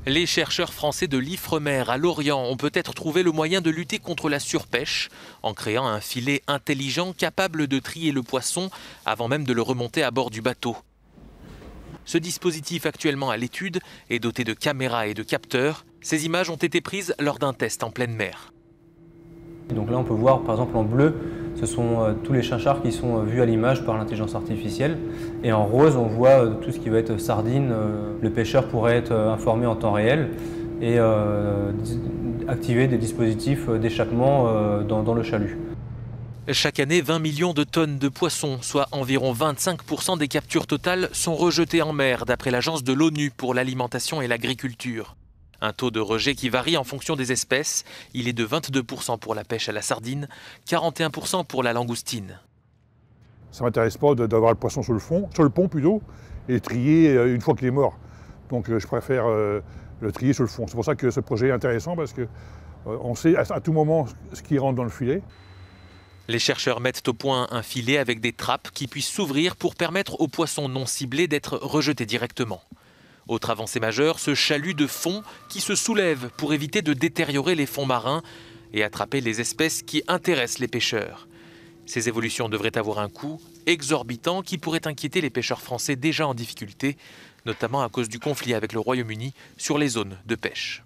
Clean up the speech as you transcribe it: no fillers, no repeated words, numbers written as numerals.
Les chercheurs français de l'Ifremer à Lorient ont peut-être trouvé le moyen de lutter contre la surpêche en créant un filet intelligent capable de trier le poisson avant même de le remonter à bord du bateau. Ce dispositif actuellement à l'étude est doté de caméras et de capteurs. Ces images ont été prises lors d'un test en pleine mer. Donc là on peut voir par exemple en bleu, ce sont tous les chinchards qui sont vus à l'image par l'intelligence artificielle. Et en rose on voit tout ce qui va être sardine. Le pêcheur pourrait être informé en temps réel et activer des dispositifs d'échappement dans le chalut. Chaque année, 20 millions de tonnes de poissons, soit environ 25% des captures totales, sont rejetées en mer, d'après l'Agence de l'ONU pour l'alimentation et l'agriculture. Un taux de rejet qui varie en fonction des espèces. Il est de 22% pour la pêche à la sardine, 41% pour la langoustine. Ça ne m'intéresse pas d'avoir le poisson sur le pont plutôt, et le trier une fois qu'il est mort. Donc je préfère le trier sur le fond. C'est pour ça que ce projet est intéressant, parce qu'on sait à tout moment ce qui rentre dans le filet. Les chercheurs mettent au point un filet avec des trappes qui puissent s'ouvrir pour permettre aux poissons non ciblés d'être rejetés directement. Autre avancée majeure, ce chalut de fond qui se soulève pour éviter de détériorer les fonds marins et attraper les espèces qui intéressent les pêcheurs. Ces évolutions devraient avoir un coût exorbitant qui pourrait inquiéter les pêcheurs français déjà en difficulté, notamment à cause du conflit avec le Royaume-Uni sur les zones de pêche.